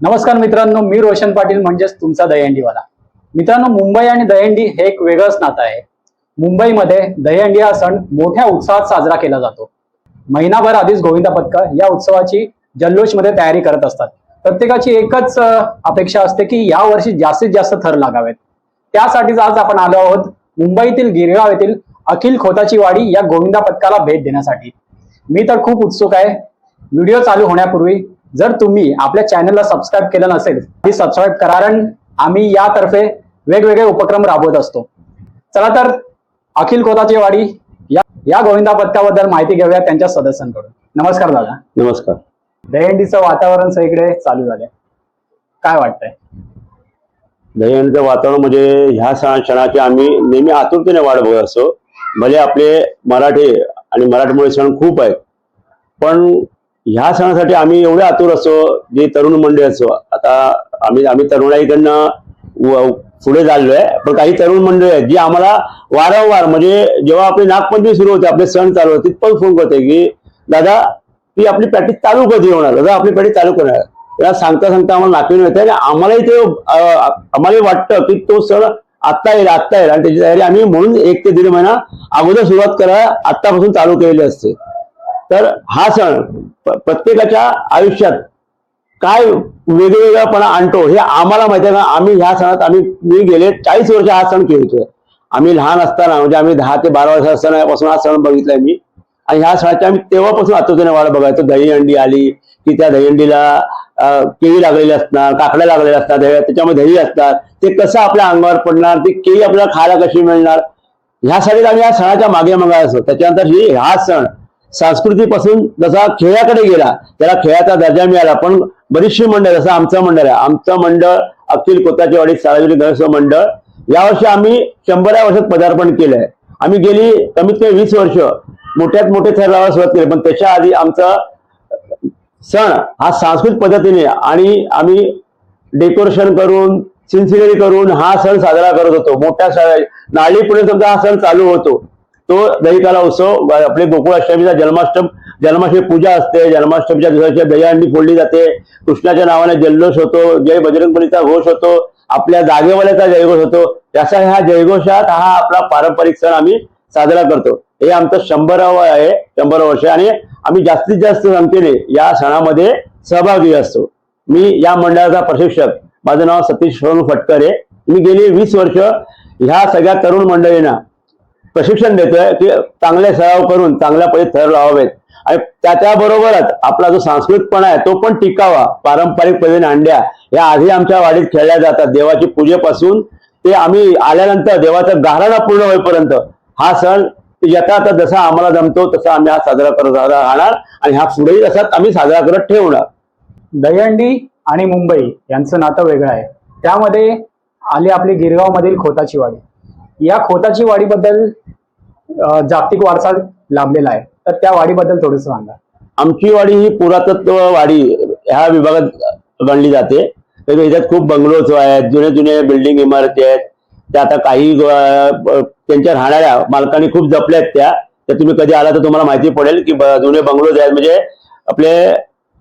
नमस्कार मित्रांनो, मी रोशन पाटील म्हणजेच तुमचा दहीहंडीवाला. मित्रांनो, मुंबई आणि दहीहंडी हे एक वेगळंच नातं आहे. मुंबईमध्ये दहीहंडी हा सण मोठ्या उत्साहात साजरा केला जातो. महिनाभर आधीच गोविंदा पथकं या उत्सवाची जल्लोषमध्ये तयारी करत असतात. प्रत्येकाची एकच अपेक्षा असते की या वर्षी जास्तीत जास्त थर लागावेत. त्यासाठीच आज आपण आलो आहोत मुंबईतील गिरगाव येथील अखिल खोताची वाडी या गोविंदा पथकाला भेट देण्यासाठी. मी तर खूप उत्सुक आहे. व्हिडिओ चालू होण्यापूर्वी जर तुम्ही आपल्या चॅनलला सबस्क्राईब केलं नसेल तर सबस्क्राईब करा, कारण आम्ही यातर्फे वेगवेगळे उपक्रम राबवत असतो. चला तर अखिल खोताची वाडी या गोविंदा पथकाबद्दल माहिती घेऊया त्यांच्या सदस्यांकडून. नमस्कार दादा. नमस्कार. दहीहंडीचं वातावरण सगळीकडे चालू झालंय, काय वाटतंय? दहीहंडीचं वातावरण म्हणजे ह्या सणाची आम्ही नेहमी आतुरतेने वाट बघत असतो. भले आपले मराठी आणि मराठमोळे सण खूप आहेत, पण ह्या सणासाठी आम्ही एवढे आतुर असतो. जे तरुण मंडळी असतो, आता आम्ही तरुणाईकडनं पुढे चाललोय, पण काही तरुण मंडळी आहेत जी आम्हाला वारंवार म्हणजे जेव्हा आपली नागपंचमी सुरू होते, आपले सण चालू होते, पण फोन करते की दादा ती आपली प्रॅक्टिस चालू कधी होणार, दादा आपली प्रॅक्टिस चालू करणार. त्याला सांगता सांगता आम्हाला नाकवी येते आणि आम्हालाही ते आम्हाला वाटतं की तो सण आत्ता येईल आणि त्याची तयारी आम्ही म्हणून 1 ते 1.5 महिना अगोदर सुरुवात करायला आत्तापासून चालू केलेली असते. तर हा सण प्रत्येकाच्या आयुष्यात काय वेगवेगळापणा आणतो हे आम्हाला माहिती आहे. का आम्ही ह्या सणात मी गेले 40 वर्ष हा सण खेळतोय. आम्ही लहान असताना म्हणजे आम्ही 10 ते 12 वर्ष असतानापासून हा सण बघितलाय मी, आणि ह्या सणाची आम्ही तेव्हापासून आतुरतेने वाट बघायचो. दहीहंडी आली की त्या दहीहंडीला केळी लागलेली असणार, काकड्या लागलेल्या असतात, त्याच्यामध्ये दही असतात, ते कसं आपल्या अंगावर पडणार, ती केळी आपल्याला खायला कशी मिळणार, ह्यासाठी आम्ही या सणाच्या मागे असतो. त्याच्यानंतर हा सण संस्कृतीपासून जसा खेळाकडे गेला, त्याला खेळाचा दर्जा मिळाला. पण बरीचशी मंडळ, जसं आमचं मंडळ आहे, आमचं मंडळ अखिल खोताची वाडी सार्वजनिक गणेशोत्सव मंडळ, यावर्षी आम्ही 100व्या वर्षात पदार्पण केलंय. आम्ही गेली कमीत कमी 20 वर्ष मोठ्यात मोठे थर लावायला सुरुवात केली, पण त्याच्या आधी आमचा सण हा सांस्कृतिक पद्धतीने आणि आम्ही डेकोरेशन करून सिन्सिनरी करून हा सण साजरा करत होतो. मोठ्या नारळी पुणे समजा हा सण चालू होतो. तो दहीकाला उत्सव, आपले गोकुळाष्टमीचा जन्माष्टमी पूजा असते, जन्माष्टमीच्या दिवसाची दहीहंडी फोडली जाते, कृष्णाच्या नावाने जल्लोष होतो, जय बजरंगबलीचा घोष होतो, आपल्या जागेवाल्याचा जयघोष होतो. त्याचा ह्या जयघोषात हा आपला पारंपरिक सण आम्ही साजरा करतो. हे आमचं 100वं आहे, 100 वर्ष, आणि आम्ही जास्तीत जास्त संख्येने या सणामध्ये सहभागी असतो. मी या मंडळाचा प्रशिक्षक, माझं नाव सतीश सोनू फटकर आहे. मी गेली 20 वर्ष ह्या सगळ्या तरुण मंडळींना प्रशिक्षण देतोय की चांगले सराव करून चांगल्या पद्धतीत थर लावावेत, आणि त्याबरोबरच आपला जो सांस्कृतिकपणा आहे तो पण टिकावा. पारंपरिक पद्धतीने अंड्या या आधी आमच्या वाडीत खेळल्या जातात. देवाची पूजेपासून ते आम्ही आल्यानंतर देवाचं गाऱ्हाणा पूर्ण होईपर्यंत हा सण येता आता जसा आम्हाला जमतो तसा आम्ही हा साजरा करत राहणार, आणि हा पुढेही तसाच आम्ही साजरा करत ठेवणार. दहीहंडी आणि मुंबई यांचं नातं वेगळं आहे. त्यामध्ये आली आपली गिरगाव मधील खोताची वाडी. या खोताची वाडीबद्दल जागतिक वारसा लाभलेला आहे, तर त्या वाडीबद्दल थोडंसं सांगा. आमची वाडी ही पुरातत्व वाडी ह्या विभागात गणली जाते. त्याच्यात खूप बंगलोज आहेत, जुने जुने बिल्डिंग इमारती आहेत. त्या आता काही त्यांच्या राहणाऱ्या मालकांनी खूप जपल्यात. त्या तुम्ही कधी आला तर तुम्हाला माहिती पडेल की जुने बंगलोज आहेत, म्हणजे आपले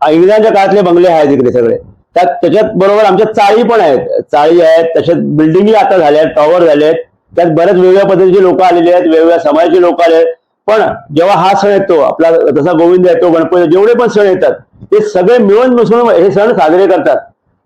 इंग्रजांच्या काळातले बंगले आहेत इकडे सगळे. त्याच्यात बरोबर आमच्या चाळी पण आहेत, चाळी आहेत, तसेच बिल्डिंगही आता झाल्या आहेत, टॉवर झाले आहेत. त्यात बऱ्याच वेगवेगळ्या पद्धतीचे लोक आलेले आहेत, वेगवेगळ्या समाजाचे लोक आले आहेत. पण जेव्हा हा सण येतो आपला, जसा गोविंद येतो, गणपती, जेवढे पण सण येतात ते सगळे मिळून मिसळून हे सण साजरे करतात.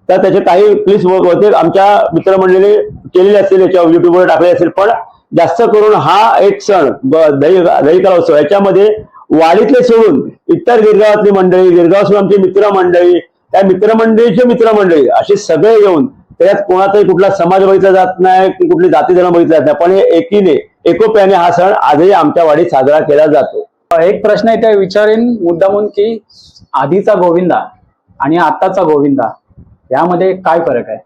तर त्याचे काही क्लिप्स होते आमच्या मित्रमंडळीने केलेले असतील, याच्यावर युट्यूबवर टाकले असेल. पण जास्त करून हा एक सण दहीकाला उत्सव, याच्यामध्ये वाडीतले सोडून इतर गिरगावातली मंडळी, गिरगाव सोडून आमची मित्रमंडळी, त्या मित्रमंडळीचे मित्रमंडळी असे सगळे येऊन, त्यात कोणाचाही कुठला समाज बघितला जात नाही, कुठली जाती धर्म बघितला जात नाही, पण हे एकोप्याने हा सण आजही आमच्या वाडीत साजरा केला जातो. एक प्रश्न आहे त्या विचारेन मुद्दामून की आधीचा गोविंदा आणि आताचा गोविंदा यामध्ये काय फरक आहे?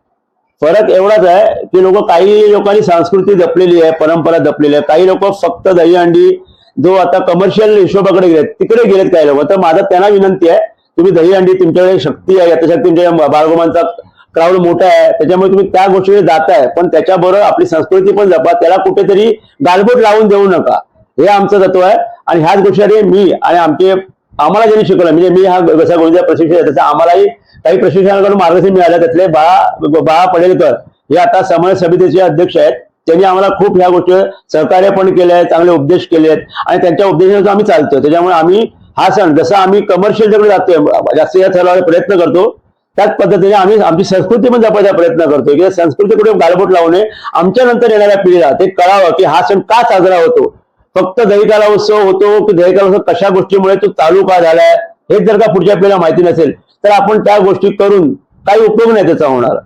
फरक एवढाच आहे की काही लोकांनी संस्कृती जपलेली आहे, परंपरा जपलेली आहे. काही लोक फक्त दहीहंडी जो आता कमर्शियल हिशोबाकडे गेलेत तिकडे गेलेत काही लोक. तर माझं त्यांना विनंती आहे, तुम्ही दहीहंडी, तुमच्याकडे शक्ती आहे, यथाशक्ती तुमच्या बाळगोमांचा क्राऊड मोठा आहे, त्याच्यामुळे तुम्ही त्या गोष्टीकडे जाताय, पण त्याच्याबरोबर आपली संस्कृती पण जपा, त्याला कुठेतरी गालबोट लावून देऊ नका. हे आमचं तत्व आहे. आणि ह्याच गोष्टीसाठी मी आणि आमचे आम्हाला ज्यांनी शिकवलं, म्हणजे मी हा कसा गोविंदा प्रशिक्षण त्याचा आम्हालाही काही प्रशिक्षणाकडून मार्गदर्शन मिळालं. त्यातले बाळा पडेलकर हे आता समन्वय समितीचे अध्यक्ष आहेत. त्यांनी आम्हाला खूप ह्या गोष्टी सहकार्य पण केले आहेत, चांगले उपदेश केले आहेत आणि त्यांच्या उपदेशानुसार आम्ही चालतोय. त्याच्यामुळे आम्ही हा सण जसं आम्ही कमर्शियलकडे जातोय, जास्तीत जास्त ठरवायचा प्रयत्न करतो, त्याच पद्धतीने आम्ही आमची संस्कृती पण जपायचा प्रयत्न करतोय की संस्कृतीकडे गालबोट लावू नये. आमच्या नंतर येणाऱ्या पिढीला ते कळावं की हा सण का साजरा होतो. फक्त दहीकाला उत्सव होतो की दहीकाला उत्सव कशा गोष्टीमुळे तो चालू का झालाय हेच जर का पुढच्या पिढीला माहिती नसेल तर आपण त्या गोष्टी करून काही उपयोग नाही त्याचा होणार.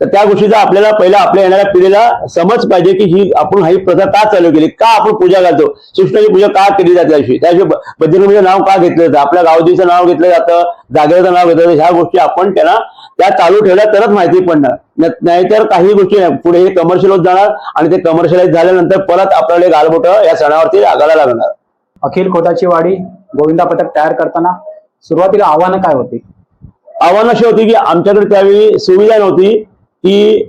तर त्या गोष्टीचा आपल्याला पहिला आपल्या येणाऱ्या पिढीला समज पाहिजे की ही प्रथा का चालू केली, का आपण पूजा करतो, कृष्णाची पूजा का केली जाते, अशी त्याशिवाय बजरंगबलीचं नाव का घेतलं जातं, आपल्या गावदेवीचं नाव घेतलं जातं, जागेचं नाव घेतलं जातं. ह्या गोष्टी आपण त्यांना त्या चालू ठेवल्या तरच माहिती पडणार, नाहीतर काही गोष्टी नाही. पुढे हे कमर्शियल होत जाणार आणि ते कमर्शियलाइज झाल्यानंतर परत आपल्याला गालबोट या सणावरती लागायला लागणार. अखिल खोताची वाडी गोविंदा पथक तयार करताना सुरुवातीला आव्हानं काय होती? आव्हान अशी होती की आमच्याकडे त्यावेळी सुविधा नव्हती की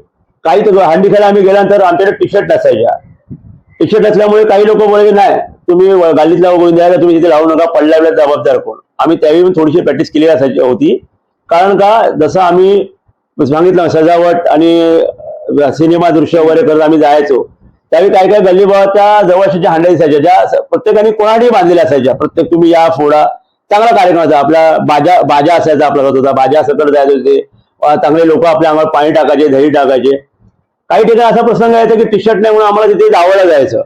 काही हंडी खेळायला आम्ही गेल्यानंतर आमच्याकडे टी शर्ट नसायच्या. टी शर्ट असल्यामुळे काही लोक बोलले नाही तुम्ही गालीत लावा गोविंदा, तुम्ही तिथे लावू नका, पडल्या वेळेला जबाबदार कोण. आम्ही त्यावेळी थोडीशी प्रॅक्टिस केली असायची होती. कारण का जसं आम्ही सांगितलं सजावट आणि सिनेमा दृश्य वगैरे करत आम्ही जायचो त्यावेळी काही काही गल्लीबावाच्या जवळच्या हंड्या दिसायच्या ज्या प्रत्येकाने कोणाही बांधलेल्या असायच्या. प्रत्येक तुम्ही या फोडा, चांगला कार्यक्रम होता. आपला बाजा असायचा, आपला होता बाजा सकट जायचे होते. चांगले लोक आपल्या अंगावर पाणी टाकायचे, दही टाकायचे. काही ठिकाणी असा प्रसंग यायचा की टी शर्ट नाही म्हणून आम्हाला तिथे धावायला जायचं.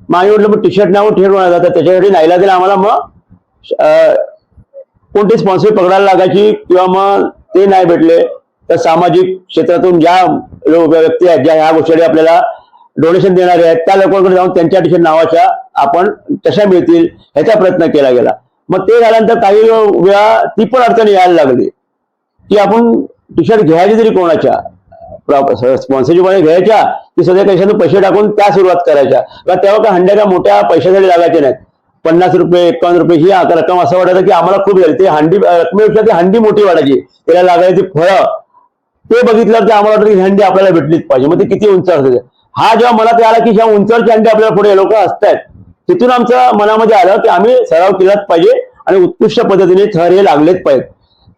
मग आम्ही म्हटलं मग टी शर्ट नाही म्हणून ठेवून जातात, त्याच्यासाठी नाईला दिला आम्हाला मग कोणती स्पॉन्सर पकडायला लागायची किंवा मग ते नाही भेटले तर सामाजिक क्षेत्रातून ज्या व्यक्ती आहेत ज्या ह्या गोष्टी आपल्याला डोनेशन देणारे आहेत त्या लोकांकडे जाऊन त्यांच्या टी शर्ट नावाच्या आपण कशा मिळतील ह्याचा प्रयत्न केला गेला. मग ते झाल्यानंतर काही वेळा ती पण अडचण यायला लागली की आपण टी शर्ट घ्यायची तरी कोणाच्या स्पॉन्सरशिपमध्ये घ्यायच्या की सध्या कशाने पैसे टाकून त्या सुरुवात करायच्या. कारण तेव्हा काय हंड्या मोठ्या पैशासाठी लागायचे नाहीत. 50 रुपये 51 रुपये ही रक्कम असं वाटायचं की आम्हाला खूप झाली. ते हंडी रकमेपेक्षा ती हंडी मोठी वाटायची, त्याला लागायची फळं ते बघितलं की आम्हाला वाटतं की हंडी आपल्याला भेटलीच पाहिजे. मग ते किती उंच असते. हा जेव्हा मनात आला की ह्या उंचावरची हंडी आपल्याला पुढे लोक असतायत तिथून आमचं मनामध्ये आलं की आम्ही सराव केलाच पाहिजे आणि उत्कृष्ट पद्धतीने थर हे लागलेच पाहिजेत.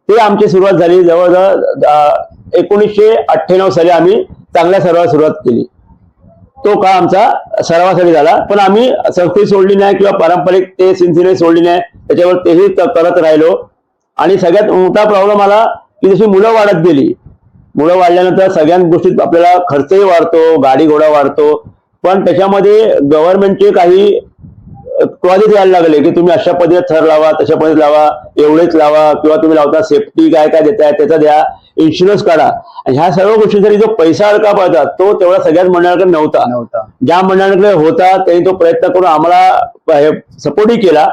ते आमची सुरुवात झाली जवळजवळ 1998 साली आम्ही चांगल्या सरावाला सुरुवात केली. तो काळ आमचा सरावासाठी झाला. पण आम्ही संस्कृती सोडली नाही किंवा पारंपरिक ते सिनसिने सोडली नाही, त्याच्यावर तेही करत राहिलो. आणि सगळ्यात मोठा प्रॉब्लेम आला की जशी मुलं वाढत गेली, मुलं वाढल्यानंतर सगळ्या गोष्टीत आपल्याला खर्चही वाढतो, गाडी घोडा वाढतो. पण त्याच्यामध्ये गव्हर्नमेंटचे काही क्लॉजेस यायला लागले की तुम्ही अशा पद्धतीने थर लावा, तशा पद्धतीने लावा, एवढेच लावा किंवा तुम्ही लावता सेफ्टी काय काय देताय त्याचा द्या, इन्शुरन्स काढा. आणि ह्या सर्व गोष्टींसाठी जो पैसा अडका पाहिजे तो तेवढा सगळ्याच मंडळाकडे नव्हता. ज्या मंडळाकडे होता त्यांनी तो प्रयत्न करून आम्हाला सपोर्टही केला.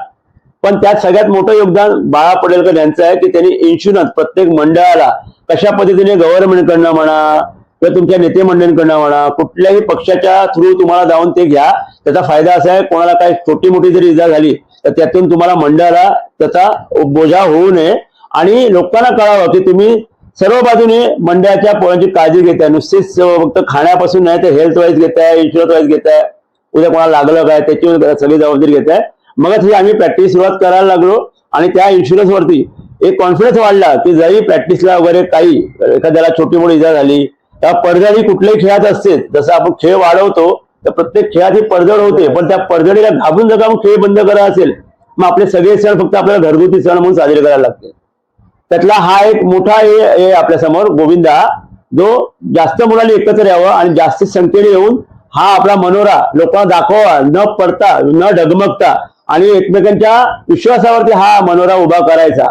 पण त्यात सगळ्यात मोठं योगदान बाळा पडेलकर यांचं आहे की त्यांनी इन्शुरन्स प्रत्येक मंडळाला कशा पद्धतीने गव्हर्नमेंटकडनं म्हणा किंवा तुमच्या नेते मंडळींकडनं म्हणा कुठल्याही पक्षाच्या थ्रू तुम्हाला जाऊन ते घ्या. त्याचा फायदा असा आहे कोणाला काही छोटी मोठी जरी इजा झाली तर त्यातून तुम्हाला मंडळाला त्याचा बोजा होऊ नये आणि लोकांना कळावं की तुम्ही सर्व बाजूने मंडळाच्या पोरांची काळजी घेताय. नुसतीच फक्त खाण्यापासून नाही तर हेल्थ वाईज घेताय, इन्शुरन्स वाईज घेताय, उद्या कोणाला लागलं काय त्याची सगळी जबाबदारी घेताय. मगच आम्ही प्रॅक्टिस सुरुवात करायला लागलो आणि त्या इन्शुरन्स वरती एक कॉन्फिडन्स वाढला की जरी प्रॅक्टिसला वगैरे काही एखाद्याला छोटी मोठी इजा झाली त्या पडझडी कुठल्याही खेळात असते. जसं आपण खेळ वाढवतो तर प्रत्येक खेळात ही पडझड होते, पण त्या पडझडीला घाबरून जर का खेळ बंद करायचा असेल मग आपले सगळे सण फक्त आपल्याला घरगुती सण म्हणून साजरे करायला लागते. त्यातला हा एक मोठा हे आपल्या समोर गोविंदा जो जास्त मुलांनी एकत्र यावं आणि जास्तीत संख्येने येऊन हा आपला मनोरा लोकांना दाखवा न पडता न डगमगता आणि एकमेकांच्या विश्वासावरती हा मनोरा उभा करायचा.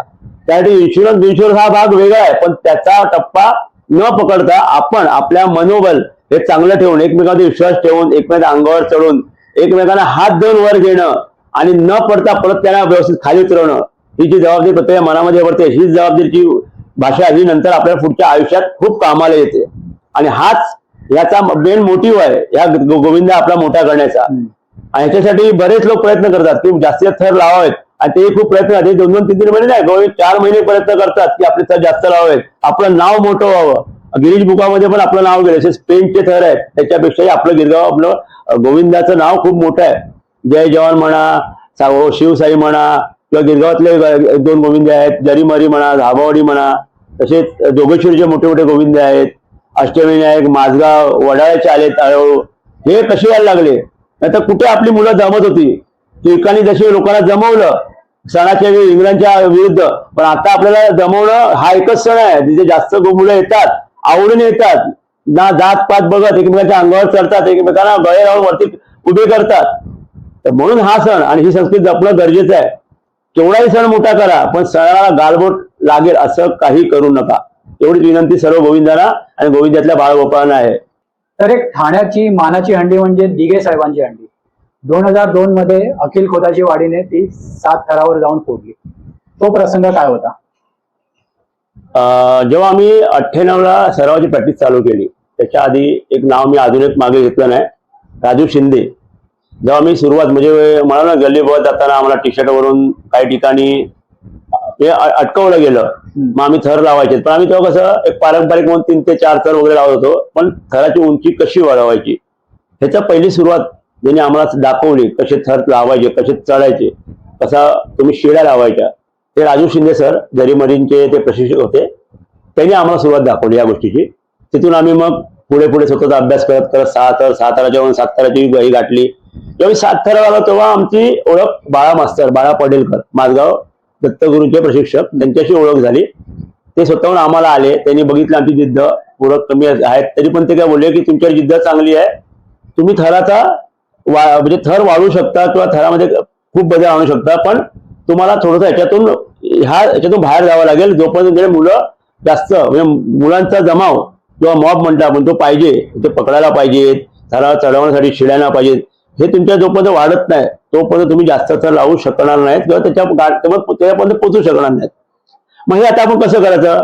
त्यासाठी इन्शुरन्स हा भाग वेगळा आहे, पण त्याचा टप्पा न पकडता आपण आपल्या मनोबल हे चांगलं ठेवून एकमेकांवर विश्वास ठेवून एकमेकांच्या अंगावर चढून एकमेकांना हात देऊन वर घेणं आणि न पडता परत त्यांना व्यवस्थित खाली उतरवणं ही जी जबाबदारी प्रत्येक मनामध्ये पडते हीच जबाबदारीची भाषा ही नंतर आपल्या पुढच्या आयुष्यात खूप कामाला येते. आणि हाच याचा मेन मोटिव्ह आहे या गोविंदा आपला मोठा करण्याचा. आणि ह्याच्यासाठी बरेच लोक प्रयत्न करतात की जास्तीत थर लावावेत आणि ते खूप प्रयत्न करतात. 2-3 महिने नाही 4 महिने प्रयत्न करतात की आपले थर जास्त लावावेत, आपलं नाव मोठं व्हावं. गिरीश बुकामध्ये पण आपलं नाव गेलं. असे स्पेनचे थर आहेत त्याच्यापेक्षाही आपलं गिरगाव आपलं गोविंदाचं नाव खूप मोठं आहे. जय जवान म्हणा, शिवसाई म्हणा, किंवा गिरगावातले 1-2 गोविंदे आहेत, जरीमरी म्हणा, धाबावाडी म्हणा, तसेच जोगेश्वरीचे मोठे मोठे गोविंदे आहेत, अष्टविनायक, माझगाव, वडाळ्याचे आलेत हळूहळू. हे कसे यायला लागले? नाही तर कुठे आपली मुलं जमत होती, टिळकांनी जसे लोकांना जमवलं सणाच्या वेळी इंग्रजांच्या विरुद्ध, पण आता आपल्याला जमवणं हा एकच सण आहे जिथे जास्त मुलं येतात, आवडीने येतात, ना जात पात बघत एकमेकांच्या अंगावर चढतात, एकमेकांना गळे लावून वरती उभे करतात. तर म्हणून हा सण आणि ही संस्कृती जपणं गरजेचं आहे. केवढाही सण मोठा करा, पण सणाला गालबोट लागेल असं काही करू नका. एवढीच विनंती सर्व गोविंदांना आणि गोविंदातल्या बाळगोपाळांना आहे. तर एक ठाण्याची मानाची हंडी म्हणजे दिघे साहेबांची हंडी 2002 मध्ये अखिल खोताची वाडीने ती 7 थरावर जाऊन फोडली. तो प्रसंग काय होता? जेव्हा आम्ही 98ला सरावाची प्रॅक्टिस चालू केली, त्याच्या आधी एक नाव मी अजून एक मागे घेतलं नाही, राजू शिंदे. जेव्हा मी सुरुवात म्हणजे मला ना गल्ली बघत जाताना आम्हाला टी शर्टवरून काही ठिकाणी हे अटकवलं गेलं, मग आम्ही थर लावायचे. पण आम्ही तेव्हा कसं एक पारंपरिक म्हणून 3 ते 4 थर वगैरे लावत होतो, पण थराची उंची कशी वाढवायची ह्याच्या पहिली सुरुवात ज्यांनी आम्हाला दाखवली, कसे थर लावायचे, कसे चढायचे, कसा तुम्ही शिड्या लावायच्या, ते राजू शिंदे सर जरीमरींचे ते प्रशिक्षक होते. त्यांनी आम्हाला सुरुवात दाखवली या गोष्टीची. तिथून आम्ही मग पुढे पुढे स्वतःचा अभ्यास करत करत 6 थराच्या 7 थराची गही गाठली. जेव्हा मी 7 थरावर आलो तेव्हा आमची ओळख बाळा मास्तर, बाळा पडेलकर, माझगाव दत्तगुरूंचे प्रशिक्षक, त्यांच्याशी ओळख झाली. ते स्वतःहून आम्हाला आले, त्यांनी बघितलं आमची जिद्द पूरक कमी आहेत, तरी पण ते काय बोलले की तुमची जिद्द चांगली आहे, तुम्ही थराचा म्हणजे थर वाढवू शकता किंवा थरामध्ये खूप बदल आणू शकता, पण तुम्हाला थोडंसं याच्यातून बाहेर जावं लागेल. जोपर्यंत मुलं जास्त म्हणजे मुलांचा जमाव किंवा मॉब म्हणता आपण तो पाहिजे, ते पकडायला पाहिजे, थरावर चढवण्यासाठी शिड्यांना पाहिजेत, हे तुमच्या जोपर्यंत वाढत नाही तोपर्यंत तुम्ही जास्त थर लावू शकणार नाहीत किंवा त्याच्यापर्यंत पोहोचू शकणार नाहीत. मग हे आता आपण कसं करायचं?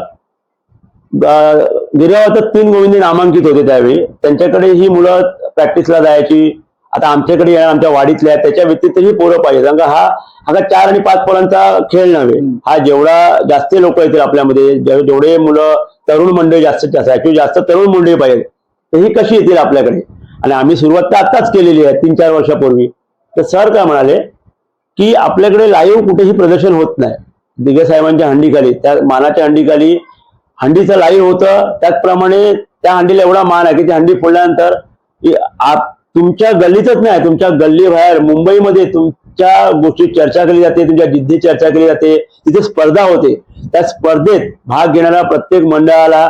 गिरगावात 3 गोविंदे नामांकित होते त्यावेळी, त्यांच्याकडे ही मुलं प्रॅक्टिसला जायची. आता आमच्याकडे आमच्या वाडीतल्या त्याच्या व्यतिरिक्त ही पोरं पाहिजे, कारण का हा 4 आणि 5 पोरांचा खेळ नव्हे. हा जेवढा जास्त लोक येतील आपल्यामध्ये, जेवढे मुलं तरुण मंडळी जास्तीत जास्त तरुण मंडळी पाहिजे, तर ही कशी येतील आपल्याकडे? आणि आम्ही सुरुवात तर आत्ताच केलेली आहे 3-4 वर्षापूर्वी. तर सर काय म्हणाले की आपल्याकडे लाईव्ह कुठेही प्रदर्शन होत नाही. दिघे साहेबांच्या हंडीखाली, त्या मानाच्या हंडीखाली हंडीचं लाईव्ह होतं, त्याचप्रमाणे त्या हंडीला एवढा मान आहे की ती हंडी फोडल्यानंतर तुमच्या गल्लीतच नाही, तुमच्या गल्ली बाहेर मुंबईमध्ये तुमच्या गोष्टी चर्चा केली जाते, तुमच्या जिद्दी चर्चा केली जाते, तिथे स्पर्धा होते. त्या स्पर्धेत भाग घेणाऱ्या प्रत्येक मंडळाला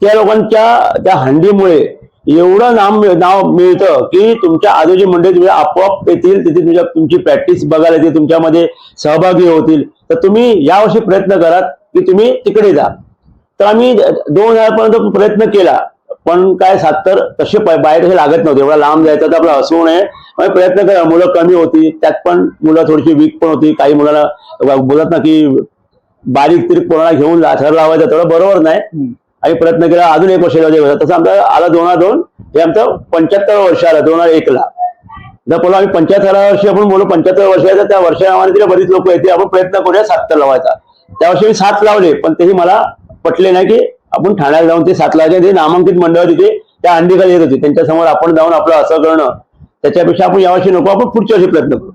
त्या लोकांच्या त्या हंडीमुळे एवढं नाव मिळतं की तुमच्या आजूची मंडळी आपोआप येतील, तिथे तुमची प्रॅक्टिस बघायला येतील, तुमच्यामध्ये सहभागी होतील. तर तुम्ही यावर्षी प्रयत्न करा की तुम्ही तिकडे जा. तर आम्ही 2000 पर्यंत प्रयत्न केला, पण काय 7 तसे बाहेर हे लागत नव्हते, एवढा लांब जायचं तर आपलं हसवू नये, प्रयत्न करा. मुलं कमी होती, त्यात पण मुलं थोडीशी वीक पण होती. काही मुलांना बोलत ना की बारीक तिरीक कोणाला घेऊन थर लावायचं, तेवढं बरोबर नाही. आम्ही प्रयत्न केला, अजून 1 वर्ष तसं आमचं आलं 2002, हे आमचं 75वं वर्ष आलं 2001ला. जर बोला आम्ही 75व्या वर्षी आपण बोलू 75 वर्षाचा, त्या वर्षाप्रमाणे तिथे बरीच लोक येते, आपण प्रयत्न करूया 7 थर लावायचा. त्या वर्षी मी 7 लावले, पण तेही मला पटले नाही की आपण ठाण्याला जाऊन ते 7 लावायचे. ते नामांकित मंडळ तिथे त्या हंडीखाली येत होती, त्यांच्यासमोर आपण जाऊन आपलं असं करणं, त्याच्यापेक्षा आपण यावर्षी नको, आपण पुढच्या वर्षी प्रयत्न करू.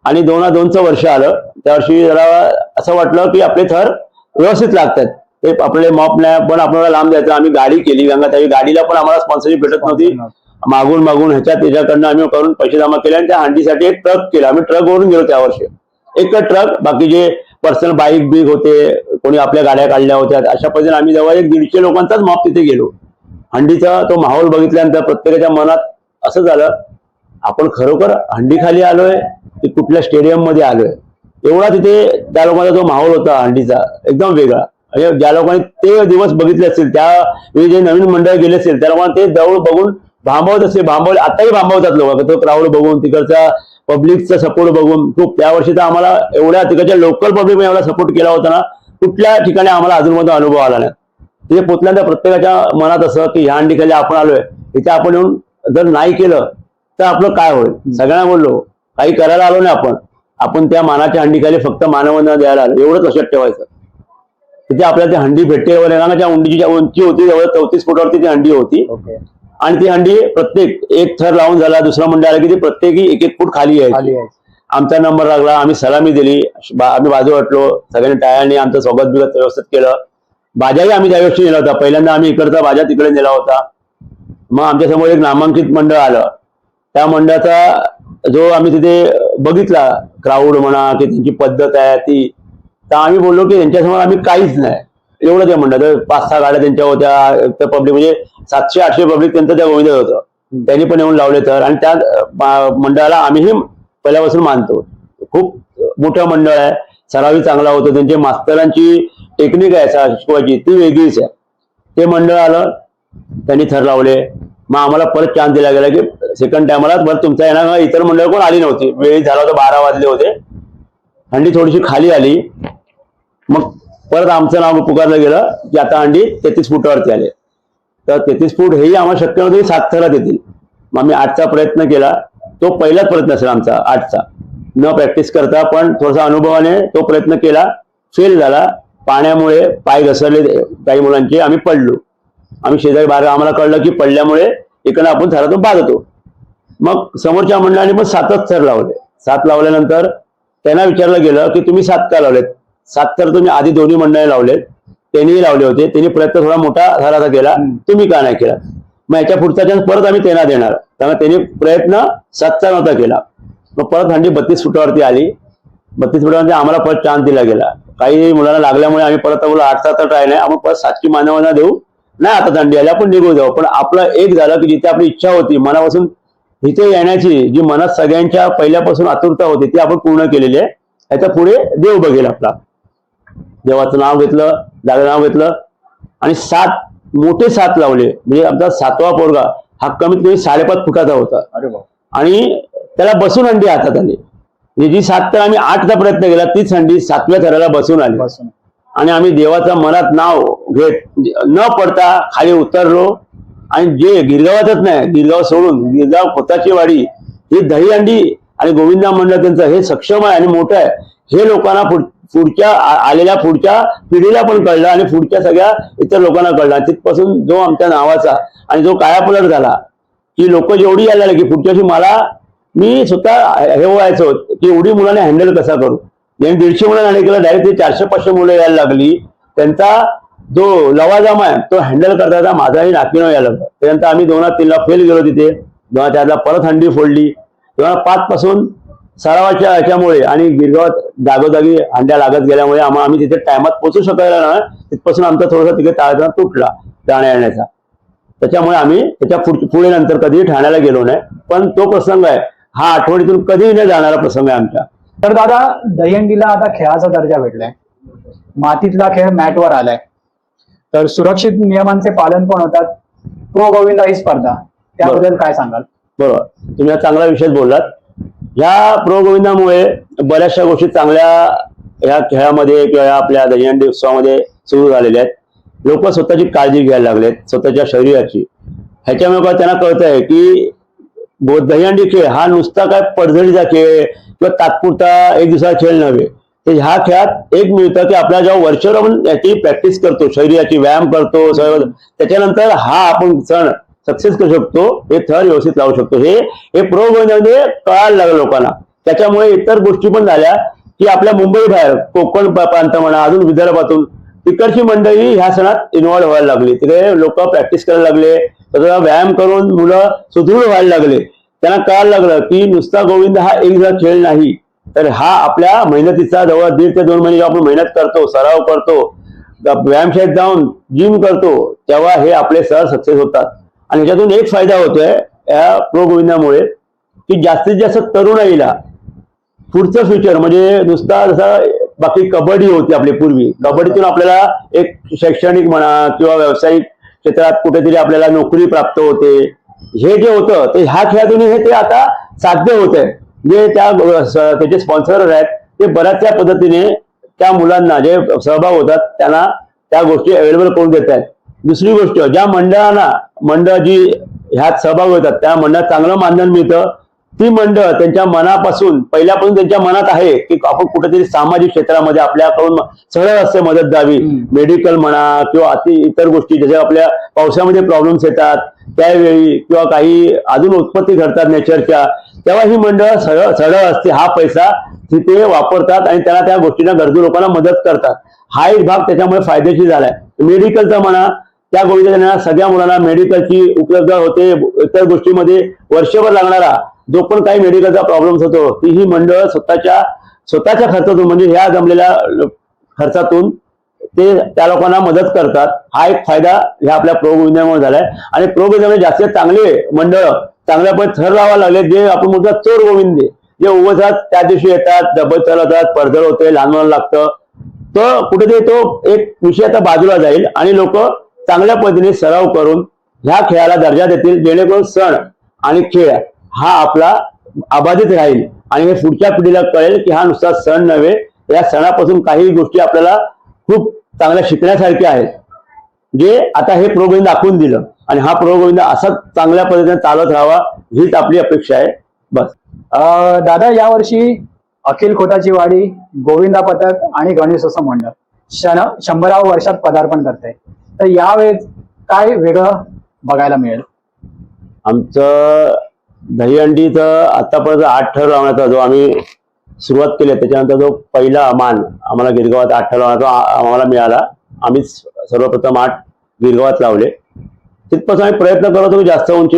आणि 2002चं वर्ष आलं, त्या वर्षी जरा असं वाटलं की आपले थर व्यवस्थित लागतात, ते आपले मॉप नाही, पण आपल्याला लांब जायचं. आम्ही गाडी केली, गंगा त्यावेळी गाडीला पण आम्हाला स्पॉन्सरशिप भेटत नव्हती, मागून ह्याच्याकडनं आम्ही करून पैसे जमा केले आणि त्या हंडीसाठी एक ट्रक केला. आम्ही ट्रकवरून गेलो त्या वर्षी, एक ट्रक, बाकी जे पर्सनल बाईक बिक होते, कोणी आपल्या गाड्या काढल्या होत्या, अशा पद्धतीने आम्ही जवळ 150 लोकांचाच मॉप तिथे गेलो. हंडीचा तो माहोल बघितल्यानंतर प्रत्येकाच्या मनात असं झालं, आपण खरोखर हंडीखाली आलोय की कुठल्या स्टेडियम मध्ये आलोय. एवढा तिथे त्या लोकांचा जो माहोल होता हंडीचा एकदम वेगळा. म्हणजे ज्या लोकांनी ते दिवस बघितले असतील, त्यावेळी जे नवीन मंडळ गेले असतील, त्या लोकांना ते दौड बघून भांबवले, आताही भांबवतात लोक, तो क्राऊड बघून, तिकडचा पब्लिकचा सपोर्ट बघून. खूप त्या वर्षी तर आम्हाला एवढ्या तिकडच्या लोकल पब्लिकने एवढा सपोर्ट केला होता ना, कुठल्या ठिकाणी आम्हाला अजूनपर्यंत अनुभव आला नाही. तिथे पोचल्यानंतर प्रत्येकाच्या मनात असं की ह्या हंडीखाली आपण आलोय, इथे आपण येऊन जर नाही केलं तर आपलं काय होईल. सगळ्यांना बोललो, काही करायला आलो नाही, आपण त्या मानाच्या हंडीखाली फक्त मानवंदना द्यायला आलो, एवढंच लक्षात ठेवायचं. तिथे आपल्याला ती हंडी भेटते वगैरे, उंडीची उंची होती जवळ 34 फुटावरती ती हंडी होती. आणि ती हंडी प्रत्येक एक थर लावून झाला, दुसरा मंडळ आला की ती प्रत्येकी 1-1 फूट खाली यायची. आमचा नंबर लागला, आम्ही सलामी दिली, आम्ही बाजू वाटलो, सगळ्यांनी टाळ्यांनी आमचं स्वागत बिगत व्यवस्थित केलं. बाजाही आम्ही त्यावेळी नेला होता, पहिल्यांदा आम्ही इकडचा बाजा तिकडे नेला होता. मग आमच्या समोर एक नामांकित मंडळ आलं, त्या मंडळाचा जो आम्ही तिथे बघितला क्राऊड म्हणा की त्यांची पद्धत आहे ती, तर आम्ही बोललो की त्यांच्यासमोर आम्ही काहीच नाही. एवढं ते मंडळ 5-6 गाड्या त्यांच्या होत्या, पब्लिक म्हणजे 700-800 पब्लिक त्यांचं त्या गोविंदात होतं. त्यांनी पण येऊन लावले तर, आणि त्या मंडळाला आम्हीही पहिल्यापासून मानतो. खूप मोठं मंडळ आहे, सरावी चांगला होतो, त्यांची मास्तरांची टेक्निक आहे शिकवायची ती वेगळीच आहे. ते मंडळ आलं, त्यांनी थर लावले. मग आम्हाला परत चान्स दिला गेला की सेकंड टायमाला परत तुमचा येणार. इतर मंडळ कोण आली नव्हती, वेळी झाला होता 12 वाजले होते, हंडी थोडीशी खाली आली. मग परत आमचं नाव पुकारलं गेलं की आता हंडी 33 फुटावरती आले. तर 33 फूट हेही आम्हाला शक्य नव्हतं की 7 थरात येतील. मग आम्ही 8चा प्रयत्न केला, तो पहिलाच प्रयत्न असेल आमचा 8चा, न प्रॅक्टिस करता पण थोडासा अनुभवाने तो प्रयत्न केला, फेल झाला. पाण्यामुळे पाय घसरले काही मुलांचे, आम्ही पडलो. आम्ही शेजारी बाहेर, आम्हाला कळलं की पडल्यामुळे इकडे आपण थरातून बाद होतो. मग समोरच्या मंडळाने पण 7च थर लावले. 7 लावल्यानंतर त्यांना विचारलं गेलं की तुम्ही 7 का लावलेत? 7 थर तुम्ही आधी दोन्ही मंडळाने लावलेत, त्यांनीही लावले होते, त्यांनी प्रयत्न थोडा मोठा थराचा केला, तुम्ही का नाही केला? मग याच्या पुढचा चान्स परत आम्ही त्यांना देणार. त्यामुळे त्यांनी प्रयत्न 7चा नव्हता केला. मग परत हंडी 32 फुटावरती आली. 32 फुटावरती आम्हाला परत चान्स दिला गेला. काही मुलांना लागल्यामुळे आम्ही परत बोललो 8चा तर ट्राय नाही, आपण परत 7ची मानवना देऊ, नाही आता थंडी आली आपण निघून जाऊ. पण आपलं एक झालं की जिथे आपली इच्छा होती मनापासून इथे येण्याची, जी मनात सगळ्यांच्या पहिल्यापासून आतुरता होती ती आपण पूर्ण केलेली आहे. याच्या पुढे देव बघेल आपला. देवाचं नाव घेतलं, जागेचं नाव घेतलं आणि 7 मोठे 7 लावले. म्हणजे आमचा 7वा पोरगा हा कमीत कमी 5.5 फुटाचा होता. अरे बाप. आणि त्याला बसून हंडी हातात आली. म्हणजे जी 7 तर आम्ही 8चा प्रयत्न केला, तीच हंडी 7व्या थराला बसून आली. आणि आम्ही देवाचं मनात नाव घेत न पडता खाली उतरलो. आणि जे गिरगावातच नाही, गिरगाव सोडून गिरगाव पोताची वाडी, ही दहीहंडी आणि गोविंदा मंडळ त्यांचं हे सक्षम आहे आणि मोठं आहे, हे लोकांना पुढच्या आलेल्या पुढच्या पिढीला पण कळलं आणि पुढच्या सगळ्या इतर लोकांना कळलं. तिथपासून जो आमच्या नावाचा आणि जो कायापलट झाला की लोक जेवढी यायला लागली की पुढच्या वर्षी मी स्वतः हे व्हायचो की एवढी मुलांना हँडल कसा करू. ज्यांनी 150 मुलांना हँडल केलं, डायरेक्ट 400-500 मुलं यायला लागली. त्यांचा जो लवाजमा आहे तो हँडल करता माझाही नाकीनं यायला लागला. त्यानंतर आम्ही 2-3ला फेल गेलो तिथे. 2-4ला परत हंडी फोडली. 2005 पासून सरावाच्या ह्याच्यामुळे आणि गिरगावात जागोजागी हंड्या लागत गेल्यामुळे आम्ही तिथे टायमात पोहोचू शकायला नाही. तिथपासून आमचा थोडासा तिथे ताळेबंद तुटला जाण्या येण्याचा. त्याच्यामुळे आम्ही त्याच्या पुढे नंतर कधीही ठाण्याला गेलो नाही. पण तो प्रसंग आहे हा आठवणीतून कधीही न जाणारा प्रसंग आहे आमच्या. तर दादा, दहीहंडीला आता खेळाचा दर्जा भेटलाय, मातीतला खेळ मॅटवर आलाय, तर सुरक्षित नियमांचे पालन पण होतात. प्रो गोविंदा ही स्पर्धा, त्याबद्दल काय सांगाल? बरोबर, तुम्ही हा चांगला विषय बोललात. ह्या प्रो गोविंदामुळे बऱ्याचशा गोष्टी चांगल्या ह्या खेळामध्ये किंवा आपल्या दहीहंडी उत्सवामध्ये सुरू झालेल्या आहेत. लोक स्वतःची काळजी घ्यायला लागलेत, स्वतःच्या शरीराची. ह्याच्यामुळे त्यांना कळत आहे की दहीहंडी खेळ हा नुसता काय पडझडीचा खेळ किंवा तात्पुरता एक दिवसाचा खेळ नव्हे. तर ह्या खेळात एक मिळतं की आपल्या जेव्हा वर्षभर आपण याची प्रॅक्टिस करतो, शरीराची व्यायाम करतो, त्याच्यानंतर हा आपण सण सक्सेस करू शकतो, हे थर व्यवस्थित लावू शकतो. हे प्रो गोविंदामध्ये कळायला लागलं लोकांना. त्याच्यामुळे इतर गोष्टी पण झाल्या की आपल्या मुंबई बाहेर कोकण प्रांत म्हणा, अजून विदर्भातून तिकडची मंडळी ह्या सणात इन्व्हॉल्व्ह व्हायला लागली. तिकडे लोक प्रॅक्टिस करायला लागले, त्याचा व्यायाम करून मुलं सुदृढ व्हायला लागले. त्यांना कळायला लागलं की नुसता गोविंद हा एक दिवस खेळ नाही, तर हा आपल्या मेहनतीचा जवळ 1.5 ते 2 महिने आपण मेहनत करतो, सराव करतो, व्यायामशाळेत जाऊन जिम करतो, तेव्हा हे आपले सर सक्सेस होतात. आणि ह्याच्यातून एक फायदा होतोय या प्रो गोविंदामुळे की जास्तीत जास्त तरुणाईला पुढचं फ्युचर म्हणजे नुसता जसा बाकी कबड्डी होती आपली पूर्वी, कबड्डीतून आपल्याला एक शैक्षणिक म्हणा किंवा व्यावसायिक क्षेत्रात कुठेतरी आपल्याला नोकरी प्राप्त होते, हे जे होतं ते ह्या खेळातून हे ते आता साध्य होत आहे. जे त्याचे स्पॉन्सर आहेत ते बऱ्याचशा पद्धतीने त्या मुलांना जे सहभाग होतात त्यांना त्या गोष्टी अवेलेबल करून देत आहेत. दुसरी गोष्ट, ज्या मंडळ जी ह्यात सहभाग होतात त्या मंडळात चांगलं मानधन मिळतं. ती मंडळ त्यांच्या मनापासून पहिल्यापासून त्यांच्या मनात आहे की आपण कुठेतरी सामाजिक क्षेत्रामध्ये आपल्याकडून सरळ असते मदत द्यावी. मेडिकल म्हणा किंवा इतर गोष्टी जशा आपल्या पावसामध्ये प्रॉब्लेम्स येतात त्यावेळी किंवा काही अजून उत्पत्ती घडतात नेचरच्या, तेव्हा ही मंडळ सरळ असते, हा पैसा तिथे वापरतात आणि त्यांना त्या गोष्टींना गरजू लोकांना मदत करतात. हा एक भाग त्याच्यामुळे फायदेशीर झालाय. मेडिकलचा म्हणा, त्या गोष्टींना सगळ्या मुलांना मेडिकलची उपलब्ध होते. इतर गोष्टीमध्ये वर्षभर लागणारा जो पण काही मेडिकलचा प्रॉब्लेम होतो, ती ही मंडळ स्वतःच्या खर्चातून म्हणजे ह्या जमलेल्या खर्चातून ते त्या लोकांना मदत करतात. हा एक फायदा ह्या आपल्या प्रो गोविंदामुळे झालाय. आणि प्रो गोविंदामध्ये जास्त चांगले मंडळ चांगल्यापणे थर लावायला लागले, जे आपण म्हणतो चोर गोविंदे, जे उभतात त्या दिवशी येतात, डबल चालवतात, पडझड होते, लहान मुलांना लागतं. तर कुठेतरी तो एक विषय आता बाजूला जाईल आणि लोक चांगल्या पद्धतीने सराव करून ह्या खेळाला दर्जा देतील, जेणेकरून सण आणि खेळ हा आपला अबाधित राहील आणि हे पुढच्या पिढीला कळेल की हा नुसता सण नव्हे, या सणापासून काही गोष्टी आपल्याला खूप चांगल्या शिकण्यासारख्या आहेत, जे आता हे प्रो गोविंद दाखवून दिलं. आणि हा प्रो गोविंद असाच चांगल्या पद्धतीने चालत राहावा हीच आपली अपेक्षा आहे. बस. दादा, यावर्षी अखिल खोताची वाडी, गोविंदा पथक आणि गणेशोत्सव मंडळ 100व्या वर्षात पदार्पण करते. तर यावेळेस काय वेगळं बघायला मिळेल? आमचं दहीहंडीचं आतापर्यंत 8 ठर लावण्याचा जो आम्ही सुरुवात केली, त्याच्यानंतर जो पहिला मान आम्हाला गिरगावात 8 ठर लावण्याचा आम्हाला मिळाला. आम्ही सर्वप्रथम 8 गिरगावात लावले. तिथपासून आम्ही प्रयत्न करत होतो जास्त उंची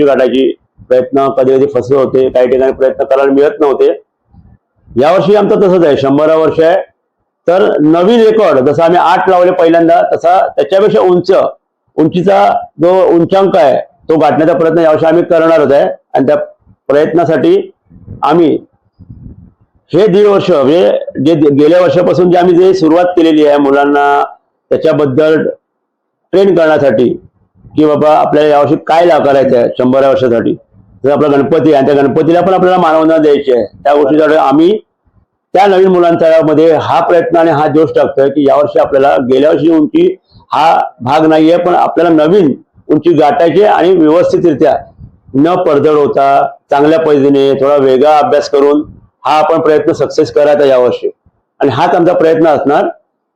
गाठायची प्रयत्न कधी कधी फसले होते, काही ठिकाणी प्रयत्न करायला मिळत नव्हते. यावर्षी आमचं तसंच आहे, 100 वर्ष आहे. तर नवीन रेकॉर्ड जसं आम्ही 8 लावले पहिल्यांदा, तसा त्याच्यापेक्षा उंचीचा जो उंचांक आहे तो गाठण्याचा प्रयत्न यावर्षी आम्ही करणारच आहे. आणि त्या प्रयत्नासाठी आम्ही हे 1.5 वर्ष म्हणजे जे गेल्या वर्षापासून जे आम्ही सुरुवात केलेली आहे मुलांना त्याच्याबद्दल ट्रेन करण्यासाठी, की बाबा आपल्याला यावर्षी काय करायचं आहे 100व्या वर्षासाठी. जर आपला गणपती आहे, त्या गणपतीला पण आपल्याला मानवंदना द्यायची आहे. त्या गोष्टीसाठी आम्ही त्या नवीन मुलांच्या मध्ये हा प्रयत्न आणि हा जोश टाकतोय की यावर्षी आपल्याला गेल्या वर्षी उंची हा भाग नाहीये, पण आपल्याला नवीन उंची गाठायची आणि व्यवस्थितरित्या न पडझड होता चांगल्या पद्धतीने थोडा वेगळा अभ्यास करून हा आपण प्रयत्न सक्सेस करायचा यावर्षी. आणि हाच आमचा प्रयत्न असणार.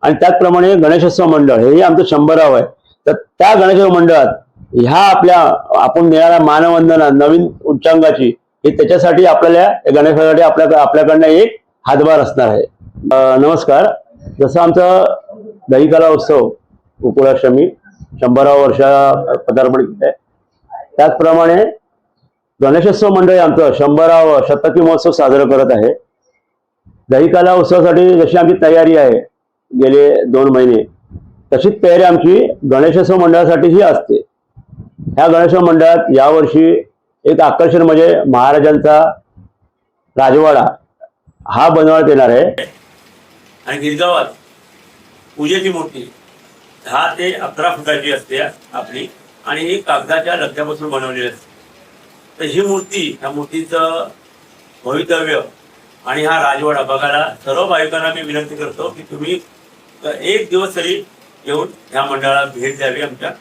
आणि त्याचप्रमाणे गणेशोत्सव मंडळ हेही आमचं 100व आहे. तर त्या गणेशोत्सव मंडळात ह्या आपण देणाऱ्या मानवंदना नवीन उच्चांकाची, हे त्याच्यासाठी आपल्याला गणेशोत्सवासाठी आपल्याकडनं एक हातभार असणार आहे. नमस्कार. जसं आमचं दहीकाला उत्सव गोकुळाष्टमी 100व्या वर्षा पदार्पण केलं आहे, त्याचप्रमाणे गणेशोत्सव मंडळ आमचं 100वा शतकी महोत्सव साजरा करत आहे. दहीकाला उत्सवासाठी जशी आमची तयारी आहे गेले 2 महिने, तशीच तयारी आमची गणेशोत्सव मंडळासाठीही असते. ह्या गणेशोत्सव मंडळात यावर्षी एक आकर्षण म्हणजे महाराजांचा राजवाडा हा बनवण्यात येणार आहे. आणि गिरगावात पूजेची मूर्ती 10 ते 11 फुटाची असते आपली, आणि ही कागदाच्या लगद्यापासून बनवलेली असते. तर ही मूर्ती, ह्या मूर्तीचं भवितव्य आणि हा राजवाडा बघायला सर्व भाविकांना मी विनंती करतो की तुम्ही 1 दिवस तरी येऊन ह्या मंडळाला भेट द्यावी आमच्या.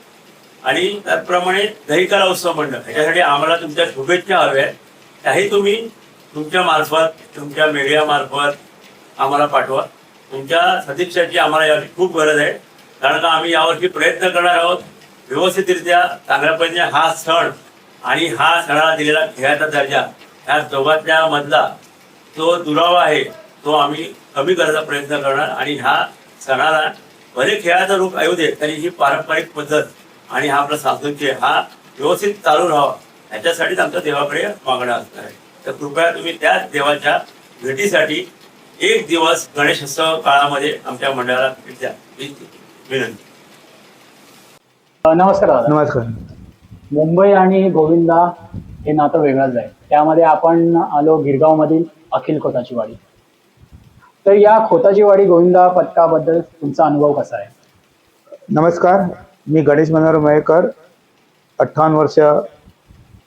आणि त्याचप्रमाणे दहीकाला उत्सव मंडळ ह्याच्यासाठी आम्हाला तुमच्या शुभेच्छा हव्या आहेत. त्याही तुम्ही तुमच्या मार्फत, तुमच्या मीडिया मार्फत आम्हाला पाठवा. तुमच्या सदिच्छाची आम्हाला यावर्षी खूप गरज आहे, कारण का आम्ही यावर्षी प्रयत्न करणार आहोत व्यवस्थितरित्या चांगल्या पद्धतीने हा सण आणि हा सणाला दिलेला खेळाचा दर्जा, ह्या दोघांच्या मधला जो दुरावा आहे तो आम्ही कमी करायचा प्रयत्न करणार. आणि ह्या सणाला भले खेळाचं रूप येऊ दे, तरी ही पारंपरिक पद्धत आणि हा आपला सांस्कृतिक हा व्यवस्थित चालू राहावा, ह्याच्यासाठीच आमच्या देवाकडे मागणं असणार आहे. तर कृपया तुम्ही त्या देवाच्या भेटीसाठी 1 दिवस गणेशोत्सव काळामध्ये आमच्या मंडळाला भेट द्या, विनंती. नमस्कार दादा. नमस्कार. मुंबई आणि गोविंदा हे नातं वेगळंच आहे. त्यामध्ये आपण आलो गिरगाव मधील अखिल खोताची वाडी. तर या खोताची वाडी गोविंदा पथकाबद्दल तुमचा अनुभव कसा आहे? नमस्कार, मी गणेश मनोहर मयेकर, 58 वर्ष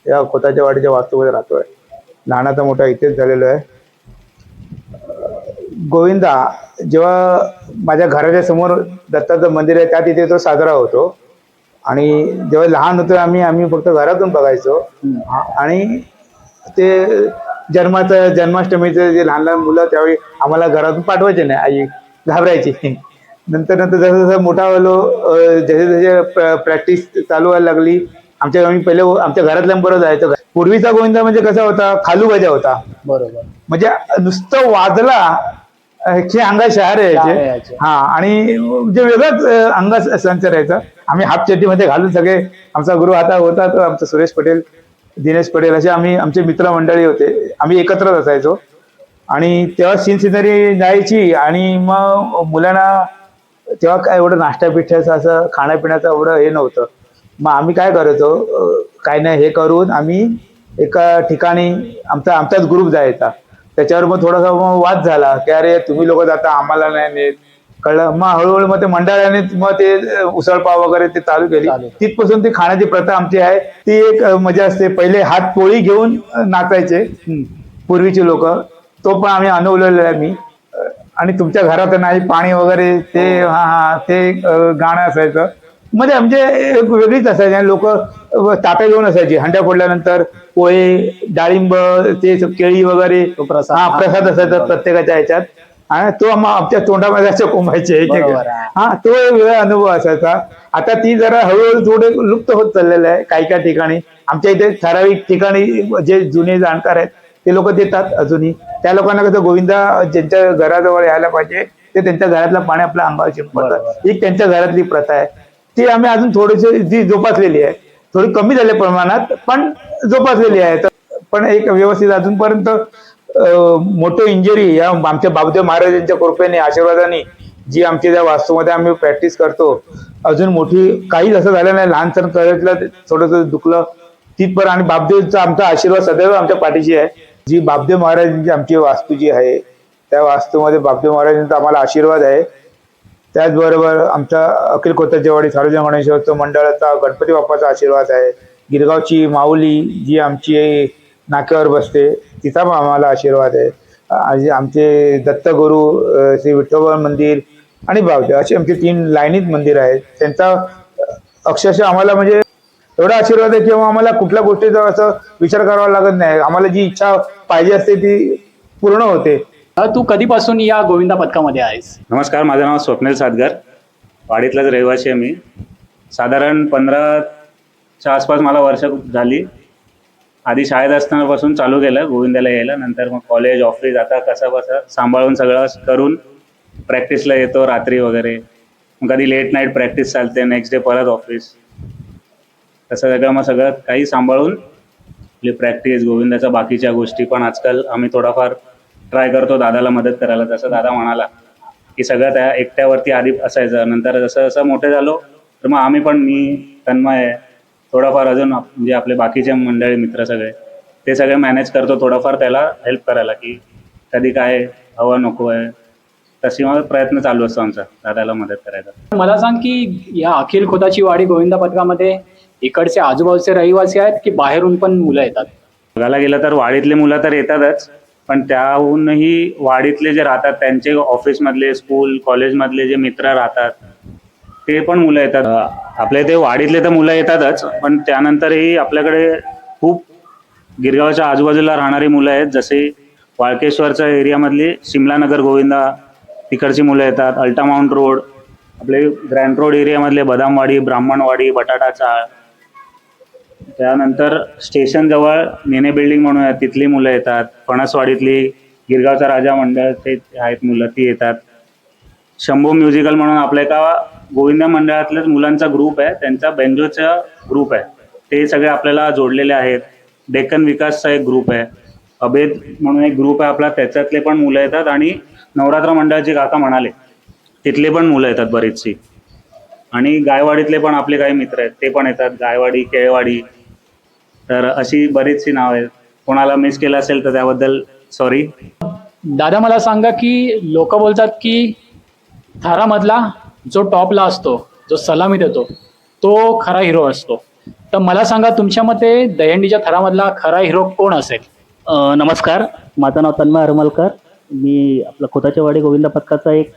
या खोताच्या वाडीच्या वास्तूमध्ये राहतोय. लहानाचा मोठा इथेच झालेलो आहे. गोविंदा जेव्हा माझ्या घराच्या समोर दत्ताचं मंदिर आहे त्या तिथे तो साजरा होतो. आणि जेव्हा लहान होतो आम्ही फक्त घरातून बघायचो. आणि ते जन्माष्टमीचं जे लहान लहान मुलं त्यावेळी आम्हाला घरातून पाठवायचे नाही, आई घाबरायची. नंतर जसं जसं मोठा झालो, जसे जसे प्रॅक्टिस चालू व्हायला लागली, आम्ही पहिले आमच्या घरातल्यांबरोबर जायचो. पूर्वीचा गोविंदा म्हणजे कसा होता, खालू गजा होता. बरोबर. म्हणजे नुसतं वाजला की अंगात शहारे शहारे यायचे. यायचे. हा, आणि म्हणजे वेगळंच अंगात संचार यायचा. आम्ही हाफ चड्डीमध्ये घालून सगळे, आमचा गुरु आता होता तो आमचा सुरेश पटेल, दिनेश पटेल, असे आम्ही आमचे मित्रमंडळी होते. आम्ही एकत्रच असायचो. आणि तेव्हा सीन सिनरी जायची. आणि मग मुलांना तेव्हा काय एवढं नाश्ता पिठ्याचं असं खाण्यापिण्याचं एवढं हे नव्हतं. मग आम्ही काय करायचो, काय नाही हे करून आम्ही एका ठिकाणी आमचाच ग्रुप जायचा. त्याच्यावर मग थोडासा मग वाद झाला की अरे तुम्ही लोक जाता, आम्हाला नाही नेत, कळलं. मग हळूहळू मग ते मंडळाने मग ते उसळपाव वगैरे ते चालू केली. तिथपासून ती खाण्याची प्रथा आमची आहे. ती एक मजा असते. पहिले हात पोळी घेऊन नाचायचे पूर्वीचे लोक, तो पण आम्ही अनुभवलेला आहे मी. आणि तुमच्या घरात नाही पाणी वगैरे ते ते गाणं असायचं. म्हणजे एक वेगळीच असायची. आणि लोक ताटं घेऊन असायची. हंड्या फोडल्यानंतर पोहे, डाळिंब, ते केळी वगैरे प्रसाद असायचा प्रत्येकाच्या ह्याच्यात. आणि तो आमच्या तोंडामध्ये असे कोंबायचे एक एक. तो एक वेगळा अनुभव असायचा. आता ती जरा हळूहळू थोडे लुप्त होत चाललेलं आहे काही ठिकाणी. आमच्या इथे ठराविक ठिकाणी जे जुने जाणकार आहेत ते लोक देतात अजूनही. त्या लोकांना कसं गोविंदा ज्यांच्या घराजवळ यायला पाहिजे ते त्यांच्या घरातलं पाणी आपल्या अंगावर शिंपडतात. ही त्यांच्या घरातली प्रथा आहे. ती आम्ही अजून थोडीशी जी जोपासलेली आहे. थोडी कमी झाल्या प्रमाणात, पण जोपासलेली आहे. पण एक व्यवस्थित अजूनपर्यंत मोठं इंजुरी या आमच्या बाबदेव महाराजांच्या कृपेने, आशीर्वादाने जी आमच्या त्या वास्तूमध्ये आम्ही प्रॅक्टिस करतो, अजून मोठी काहीच असं झालं नाही. लहानसण करायचं थोडंसं दुखलं तिथपर्यंत. आणि बाबदेवचा आमचा आशीर्वाद सदैव आमच्या पाठीशी आहे. जी बाबदेव महाराजांची आमची वास्तू जी आहे, त्या वास्तूमध्ये बाबदेव महाराजांचा आम्हाला आशीर्वाद आहे. त्याचबरोबर आमचा अखिल कोतजेवाडी सार्वजनिक गणेशोत्सव मंडळाचा गणपती बाप्पाचा आशीर्वाद आहे. गिरगावची माऊली जी आमची नाक्यावर बसते, तिचा पण आम्हाला आशीर्वाद आहे. आमचे दत्तगुरू श्री विठ्ठल मंदिर आणि बावदेव अशी आमची 3 लाईनीत मंदिर आहेत. त्यांचा अक्षरशः आम्हाला म्हणजे एवढा आशीर्वाद आहे की आम्हाला कुठल्या गोष्टीचा असं विचार करावा लागत नाही. आम्हाला जी इच्छा पाहिजे असते ती पूर्ण होते. तू कधीपासून या गोविंदा पथकामध्ये आहेस? नमस्कार, माझं नाव स्वप्नील सातगर, वाडीतलाच रहिवासी आहे मी. साधारण 15च्या आसपास मला वर्ष झाली. आधी शाळेत असतानापासून चालू केलं गोविंदाला यायला. नंतर मग कॉलेज, ऑफिस, आता कसं सांभाळून सगळं करून प्रॅक्टिसला येतो रात्री वगैरे. मग कधी लेट नाईट प्रॅक्टिस चालते, नेक्स्ट डे परत ऑफिस. तसं सगळं काही सांभाळून आपली प्रॅक्टिस, गोविंदाच्या बाकीच्या गोष्टी पण आजकाल आम्ही थोडाफार ट्राय करतो दादाला मदत करायला. जसं दादा म्हणाला की सगळं त्या एकट्यावरती आधी असायचं. नंतर जसं जसं मोठे झालो तर मग आम्ही पण, मी, तन्मय, थोडाफार अजून म्हणजे आपले बाकीचे मंडळी मित्र सगळे ते सगळे मॅनेज करतो थोडाफार त्याला हेल्प करायला, की कधी काय हवं नको आहे. तशी मग प्रयत्न चालू असतो आमचा दादाला मदत करायचा. मला सांग की या अखिल खोताची वाडी गोविंदा पथकामध्ये इकडचे आजूबाजूचे रहिवासी आहेत की बाहेरून पण मुलं येतात? बघायला गेलं तर वाडीतले मुलं तर येतातच, पण त्याहूनही वाडीतले जे राहतात त्यांचे ऑफिसमधले, स्कूल, कॉलेजमधले जे मित्र राहतात ते पण मुलं येतात. आपल्या इथे वाडीतले तर मुलं येतातच, पण त्यानंतरही आपल्याकडे खूप गिरगावच्या आजूबाजूला राहणारी मुलं आहेत. जसे वाळकेश्वरच्या एरियामधली शिमलानगर गोविंदा, तिकडची मुलं येतात. अल्टा माउंट रोड, आपले ग्रँड रोड एरियामधले बदामवाडी, ब्राह्मणवाडी, बटाटा चाळ, त्यानंतर स्टेशनजवळ नेने बिल्डिंग म्हणून आहे तिथली मुलं येतात. फणसवाडीतली गिरगावचा राजा मंडळ ते आहेत मुलं, ती येतात. शंभू म्युझिकल म्हणून आपल्या एका गोविंदा मंडळातल्याच मुलांचा ग्रुप आहे, त्यांचा बेंजोचा ग्रुप आहे, ते सगळे आपल्याला जोडलेले आहेत. डेक्कन विकासचा एक ग्रुप आहे, अभेद म्हणून एक ग्रुप आहे आपला, त्याच्यातले पण मुलं येतात. आणि नवरात्र मंडळाचे काका म्हणाले तिथले पण मुलं येतात बरीचशी. आणि गायवाडीतले पण आपले काही मित्र आहेत ते पण येतात, गायवाडी, केळवाडी. तर अशी बरीचशी नाव आहेत. कोणाला मिस केलं असेल तर त्याबद्दल सॉरी. दादा मला सांगा की लोक बोलतात की थरामधला जो टॉपला असतो, जो सलामी देतो, तो खरा हिरो असतो. तर मला सांगा तुमच्या मते दहीहंडीच्या थरामधला खरा हिरो कोण असेल? नमस्कार, माझं नाव तन्मय हरमलकर. मी आपला खोताच्या वाडी गोविंदा पथकाचा एक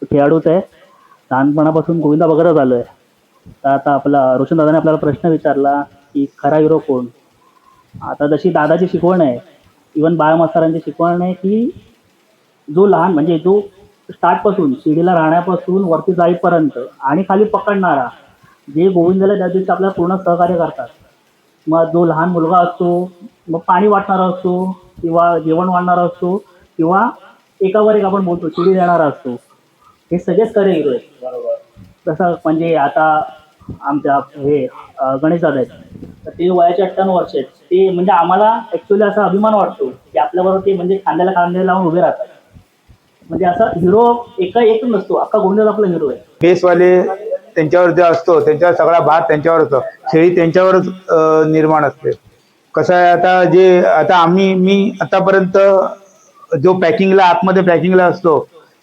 खेळाडूच आहे. लहानपणापासून गोविंदा बघतच आलो आहे. तर आता आपला रोशन दादाने आपल्याला प्रश्न विचारला की खरा हिरो कोण. आता जशी दादाची शिकवण आहे, इवन बाळमास्तरांची शिकवण आहे की जो लहान म्हणजे जो स्टार्टपासून शिडीला राहण्यापासून वरती जाईपर्यंत आणि खाली पकडणारा, जे गोविंदाला त्या दिवशी आपल्याला पूर्ण सहकार्य करतात, मग जो लहान मुलगा असतो, मग पाणी वाटणारा असतो किंवा जेवण वाढणारा असतो किंवा एकावर एक आपण बोलतो चिडी देणारा असतो, हे सगळेच खरे हिरो आहेत. तसं म्हणजे आता आमच्या हे गणेश दादा आहेत, तर ते वयाचे 98 वर्ष आहेत. ते म्हणजे आम्हाला ऍक्च्युली असा अभिमान वाटतो की आपल्याबरोबर ते म्हणजे खांद्याला खांदे लावून उभे राहतात. म्हणजे असा हिरो एक नसतो, अख्खा गोंधळ आपला हिरो आहे. बेसवाले त्यांच्यावर जे असतो त्यांच्यावर सगळा भार त्यांच्यावर असतो, खेळी त्यांच्यावरच निर्माण असते. कसं आहे आता मी आतापर्यंत जो पॅकिंगला आतमध्ये पॅकिंगला असतो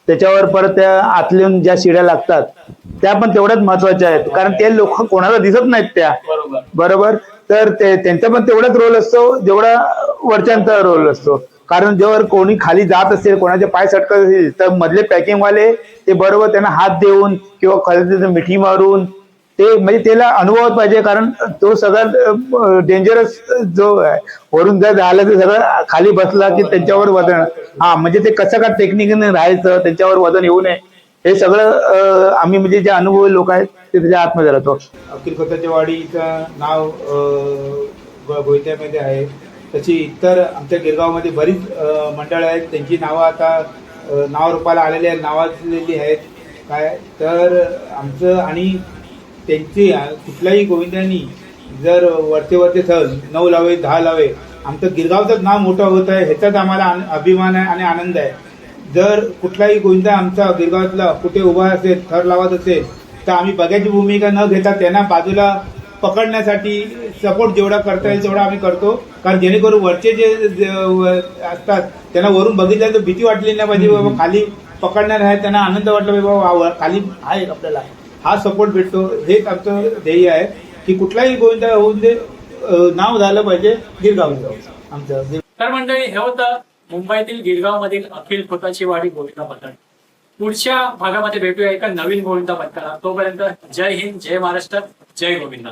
त्याच्यावर परत त्या आतल्या ज्या शिड्या लागतात त्या पण तेवढ्याच महत्वाच्या आहेत, कारण ते लोक कोणाला दिसत नाहीत त्या. बरोबर. तर त्यांचा पण तेवढाच रोल असतो जेवढा वरच्यांचा रोल असतो. कारण जेव्हा कोणी खाली जात असेल, कोणाचे पाय सटकत असेल, तर मधले पॅकिंगवाले ते बरोबर त्यांना हात देऊन किंवा खाली मिठी मारून ते म्हणजे त्याला अनुभव पाहिजे. कारण तो सगळ्यात डेंजरस जो आहे, वरून जर झालं तर सगळं खाली बसला की त्यांच्यावर वजन, म्हणजे ते कसं का टेक्निकने राहायचं, त्यांच्यावर वजन येऊ नये, हे सगळं आम्ही म्हणजे जे अनुभवी लोक आहेत ते त्याच्या आतमध्ये राहतो. अखिल खोताच्या वाडीचं नाव भोयत्यामध्ये आहे. तशी इतर आमच्या गिरगावमध्ये बरीच मंडळं आहेत, त्यांची नावं आता नावरूपाला आलेली आहेत, नावाजलेली आहेत. काय तर आमचं आणि त्यांची कुठल्याही गोविंदांनी जर वरचे सहज 9 लावे 10 लावे, आमचं गिरगावचंच नाव मोठं होत आहे, ह्याचाच आम्हाला अभिमान आहे आणि आनंद आहे. जर कुठलाही गोविंदा आमचा गिरगावातला कुठे उभा असेल, थर लावत असेल, तर आम्ही बघायची भूमिका न घेता त्यांना बाजूला पकडण्यासाठी सपोर्ट जेवढा करता येईल तेवढा आम्ही करतो. कारण जेणेकरून वरचे जे असतात त्यांना वरून बघितल्यानंतर भीती वाटली नाही पाहिजे, बाबा खाली पकडणार आहे, त्यांना आनंद वाटला पाहिजे, बाबा खाली आहे आपल्याला, हा सपोर्ट भेटतो. हेच आमचं ध्येय आहे की कुठलाही गोविंदा होऊन दे, नाव झालं पाहिजे गिरगावचं आमचं. तर मंडळी, हे होतं मुंबईतील गिरगाव मधील अखिल खोताची वाडी गोविंदा पथक. पुढच्या भागामध्ये भेटूया एका नवीन गोविंदा पथकाला. तोपर्यंत जय हिंद, जय महाराष्ट्र, जय गोविंदा.